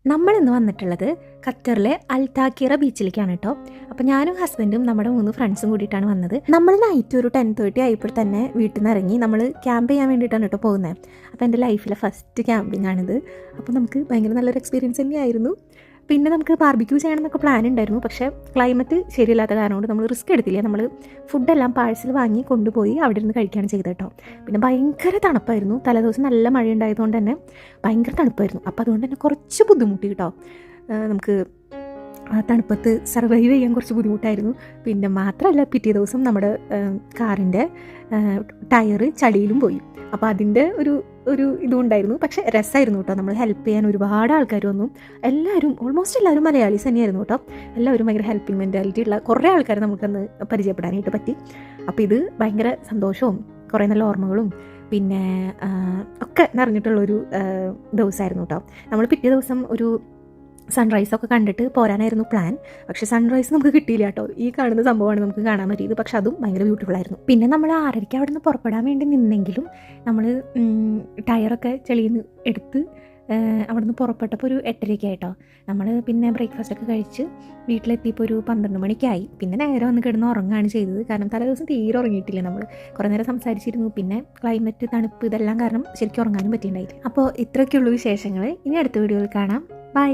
നമ്മളിന്ന് വന്നിട്ടുള്ളത് ഖത്തറിലെ അൽതാക്കിറ ബീച്ചിലേക്കാണ് കേട്ടോ. അപ്പോൾ ഞാനും ഹസ്ബൻഡും നമ്മുടെ 3 ഫ്രണ്ട്സും കൂടിയിട്ടാണ് വന്നത്. നമ്മൾ നൈറ്റ് ഒരു 10:30 ആയപ്പോൾ തന്നെ വീട്ടിൽ നിന്ന് ഇറങ്ങി നമ്മൾ ക്യാമ്പ് ചെയ്യാൻ വേണ്ടിയിട്ടാണ് കേട്ടോ പോകുന്നത്. അപ്പോൾ എൻ്റെ ലൈഫിലെ ഫസ്റ്റ് ക്യാമ്പിംഗ് ആണിത്. അപ്പോൾ നമുക്ക് ഭയങ്കര നല്ലൊരു എക്സ്പീരിയൻസ് തന്നെയായിരുന്നു. പിന്നെ നമുക്ക് ബാർബിക്യൂ ചെയ്യണമെന്നൊക്കെ പ്ലാൻ ഉണ്ടായിരുന്നു. പക്ഷേ ക്ലൈമറ്റ് ശരിയല്ലാത്ത കാരണം കൊണ്ട് നമ്മൾ റിസ്ക് എടുത്തില്ല. നമ്മൾ ഫുഡെല്ലാം പാഴ്സൽ വാങ്ങി കൊണ്ടുപോയി അവിടെ ഇരുന്ന് കഴിക്കുകയാണ് ചെയ്തത് കേട്ടോ. പിന്നെ ഭയങ്കര തണുപ്പായിരുന്നു. തലേദിവസം നല്ല മഴ ഉണ്ടായതുകൊണ്ട് തന്നെ ഭയങ്കര തണുപ്പായിരുന്നു. അപ്പോൾ അതുകൊണ്ട് തന്നെ കുറച്ച് ബുദ്ധിമുട്ടി കേട്ടോ. നമുക്ക് ആ തണുപ്പത്ത് സർവൈവ് ചെയ്യാൻ കുറച്ച് ബുദ്ധിമുട്ടായിരുന്നു. പിന്നെ മാത്രമല്ല പിറ്റേ ദിവസം നമ്മുടെ കാറിൻ്റെ ടയറ് ചളിയിലും പോയി. അപ്പോൾ അതിൻ്റെ ഒരു ഇതും ഉണ്ടായിരുന്നു. പക്ഷേ രസമായിരുന്നു കേട്ടോ. നമ്മൾ ഹെൽപ്പ് ചെയ്യാൻ ഒരുപാട് ആൾക്കാർ വന്നു. ഓൾമോസ്റ്റ് എല്ലാവരും മലയാളീസ് തന്നെയായിരുന്നു കേട്ടോ. എല്ലാവരും ഭയങ്കര ഹെൽപ്പിംഗ് മെൻറ്റാലിറ്റി ഉള്ള കുറേ ആൾക്കാരെ നമുക്കന്ന് പരിചയപ്പെടാനായിട്ട് പറ്റി. അപ്പോൾ ഇത് ഭയങ്കര സന്തോഷവും കുറേ നല്ല ഓർമ്മകളും പിന്നെ ഒക്കെ നിറഞ്ഞിട്ടുള്ളൊരു ദിവസമായിരുന്നു കേട്ടോ. നമ്മൾ പിറ്റേ ദിവസം ഒരു സൺറൈസൊക്കെ കണ്ടിട്ട് പോരാനായിരുന്നു പ്ലാൻ. പക്ഷേ സൺറൈസ് നമുക്ക് കിട്ടിയില്ല കേട്ടോ. ഈ കാണുന്ന സംഭവമാണ് നമുക്ക് കാണാൻ പറ്റിയത്. പക്ഷെ അതും ഭയങ്കര ബ്യൂട്ടിഫുൾ ആയിരുന്നു. പിന്നെ നമ്മൾ 6:30 അവിടെ നിന്ന് പുറപ്പെടാൻ വേണ്ടി നിന്നെങ്കിലും നമ്മൾ ടയറൊക്കെ ചെളിയിൽ നിന്ന് എടുത്ത് അവിടെ നിന്ന് പുറപ്പെട്ടപ്പോൾ ഒരു 8:30 ആയിട്ടോ. നമ്മൾ പിന്നെ ബ്രേക്ക്ഫാസ്റ്റൊക്കെ കഴിച്ച് വീട്ടിലെത്തിയപ്പോൾ ഒരു 12 മണിക്കായി. പിന്നെ നേരെ വന്ന് കിടന്ന് ഉറങ്ങുകയാണ് ചെയ്തത്. കാരണം തലേ ദിവസം തീരെ ഉറങ്ങിയിട്ടില്ല. നമ്മൾ കുറേ നേരം സംസാരിച്ചിരുന്നു. പിന്നെ ക്ലൈമറ്റ് തണുപ്പ് ഇതെല്ലാം കാരണം ശരിക്കും ഉറങ്ങാനും പറ്റിയിട്ടുണ്ടായില്ല. അപ്പോൾ ഇത്രയൊക്കെയുള്ളൂ വിശേഷങ്ങൾ. ഇനി അടുത്ത വീഡിയോയിൽ കാണാം. ബൈ.